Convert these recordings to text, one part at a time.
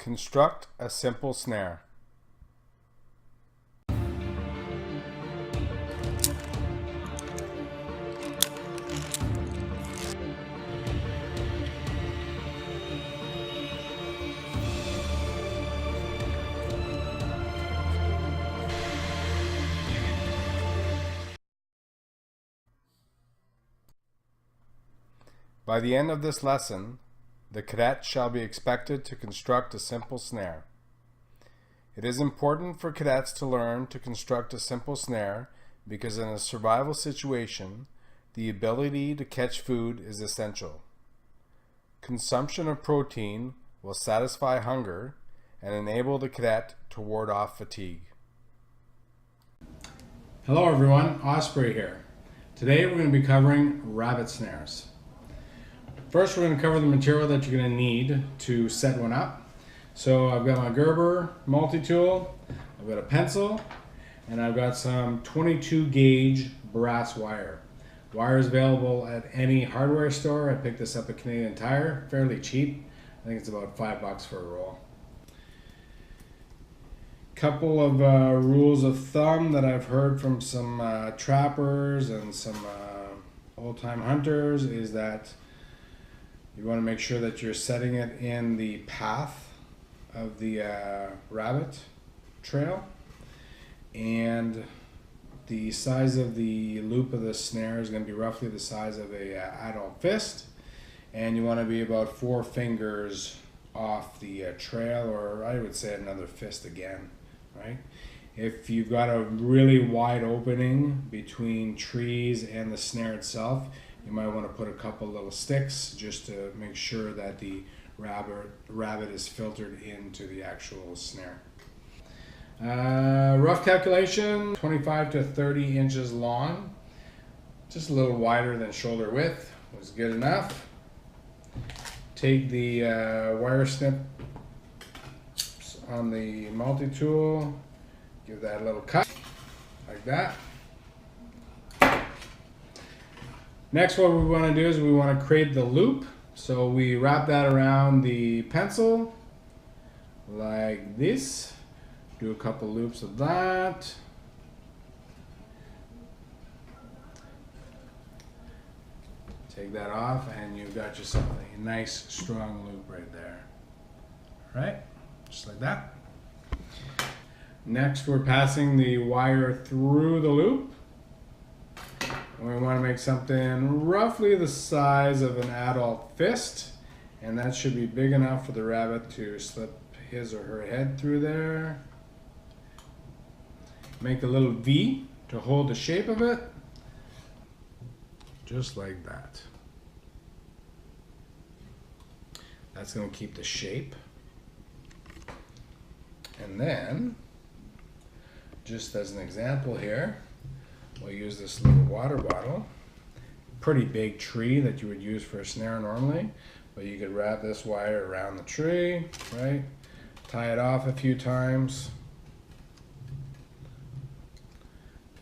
Construct a simple snare. By the end of this lesson, the cadet shall be expected to construct a simple snare. It is important for cadets to learn to construct a simple snare because in a survival situation, the ability to catch food is essential. Consumption of protein will satisfy hunger and enable the cadet to ward off fatigue. Hello everyone, Osprey here. Today we're going to be covering rabbit snares. First, we're going to cover the material that you're going to need to set one up. So I've got my Gerber multi-tool, I've got a pencil, and I've got some 22 gauge brass wire. Wire is available at any hardware store. I picked this up at Canadian Tire, fairly cheap. I think it's about $5 for a roll. Couple of rules of thumb that I've heard from some trappers and some old-time hunters is that you want to make sure that you're setting it in the path of the rabbit trail, and the size of the loop of the snare is going to be roughly the size of a adult fist, and you want to be about 4 fingers off the trail, or I would say another fist again, right? If you've got a really wide opening between trees and the snare itself, you might want to put a couple little sticks just to make sure that the rabbit is filtered into the actual snare. Rough calculation, 25 to 30 inches long. Just a little wider than shoulder width was good enough. Take the wire snip on the multi-tool, give that a little cut, like that. Next, what we want to do is we want to create the loop. So we wrap that around the pencil like this. Do a couple loops of that. Take that off and you've got yourself a nice strong loop right there. All right, just like that. Next, we're passing the wire through the loop. We want to make something roughly the size of an adult fist, and that should be big enough for the rabbit to slip his or her head through there. Make a little V to hold the shape of it, just like that. That's going to keep the shape. And then, just as an example here, we'll use this little water bottle. Pretty big tree that you would use for a snare normally, but you could wrap this wire around the tree, right? Tie it off a few times.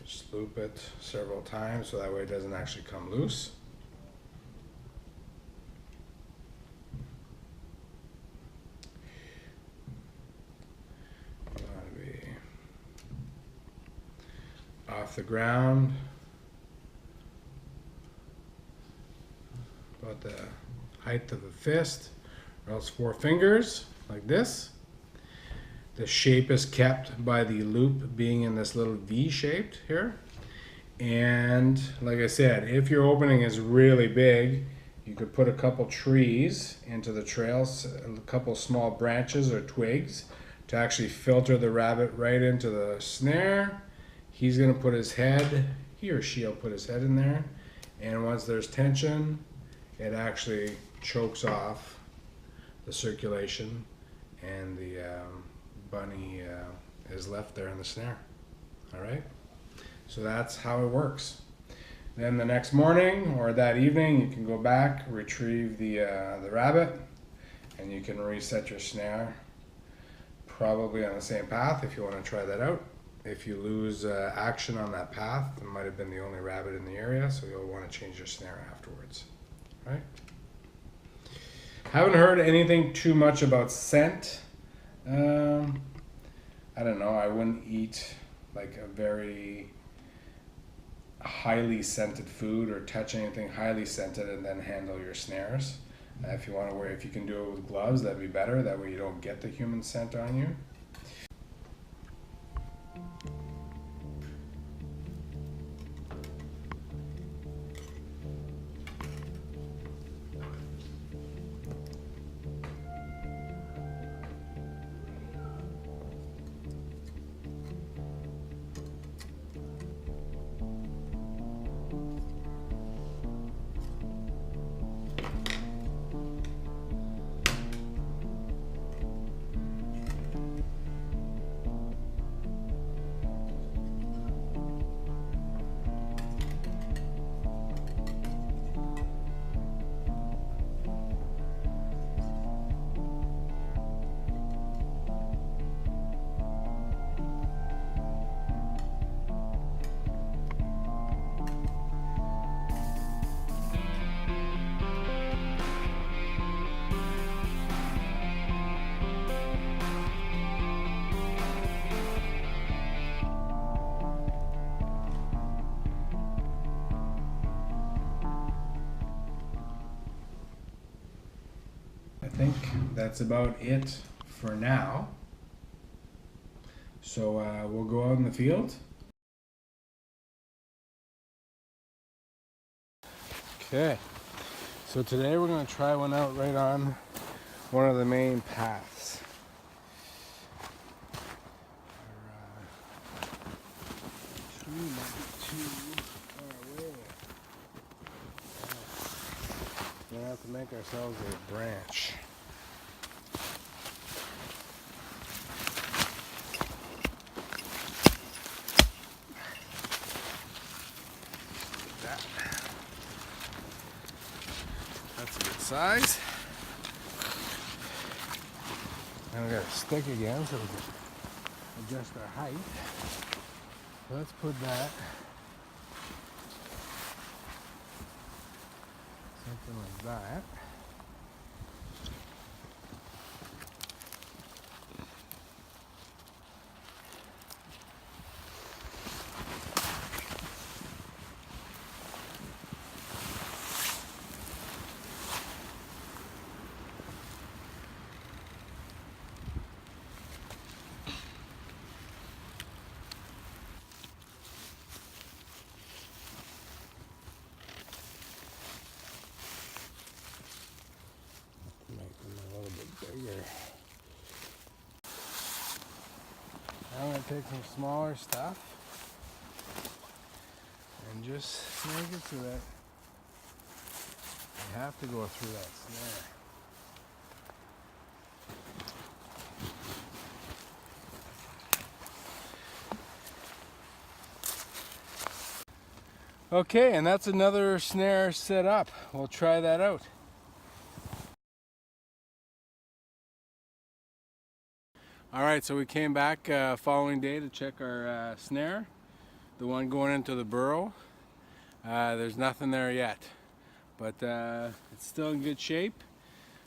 Just loop it several times so that way it doesn't actually come loose. Off the ground, about the height of a fist, or else 4 fingers, like this. The shape is kept by the loop being in this little V shaped here. And like I said, if your opening is really big, you could put a couple trees into the trails, a couple small branches or twigs to actually filter the rabbit right into the snare. He's going to put his head, he or she will put his head in there, and once there's tension, it actually chokes off the circulation, and the bunny is left there in the snare. All right, so that's how it works. Then the next morning or that evening, you can go back, retrieve the rabbit, and you can reset your snare, probably on the same path if you want to try that out. If you lose action on that path, it might have been the only rabbit in the area, so you'll want to change your snare afterwards. Right? Haven't heard anything too much about scent I don't know. I wouldn't eat like a very highly scented food or touch anything highly scented and then handle your snares. If you want to wear, if you can do it with gloves, that'd be better. That way you don't get the human scent on you. I think that's about it for now. So we'll go out in the field. Okay, so today we're going to try one out right on one of the main paths. Tree might be too far away. We're going to have to make ourselves a branch. That's a good size. And we got a stick again so we can adjust our height. So let's put that something like that. Bigger. I'm going to take some smaller stuff and just make it so that you have to go through that snare. Okay, and that's another snare set up. We'll try that out. All right, so we came back following day to check our snare, the one going into the burrow. There's nothing there yet, but it's still in good shape.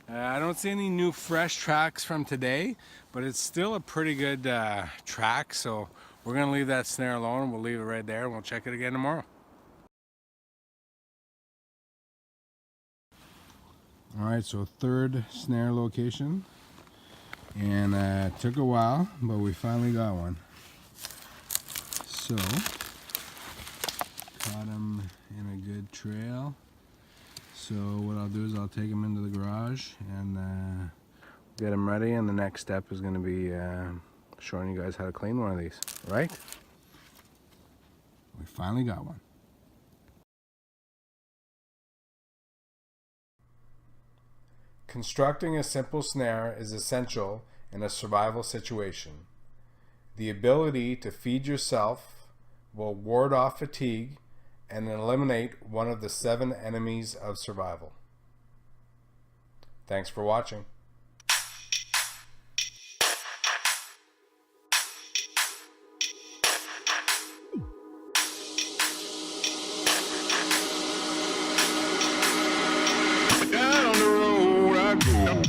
I don't see any new fresh tracks from today, but it's still a pretty good track, so we're gonna leave that snare alone. We'll leave it right there and we'll check it again tomorrow. All right, so third snare location. And it took a while, but we finally got one. So, caught him in a good trail. So what I'll do is I'll take him into the garage and get him ready, and the next step is going to be showing you guys how to clean one of these, right? We finally got one. Constructing a simple snare is essential in a survival situation. The ability to feed yourself will ward off fatigue and eliminate one of the 7 enemies of survival. Thanks for watching. Down the road I go.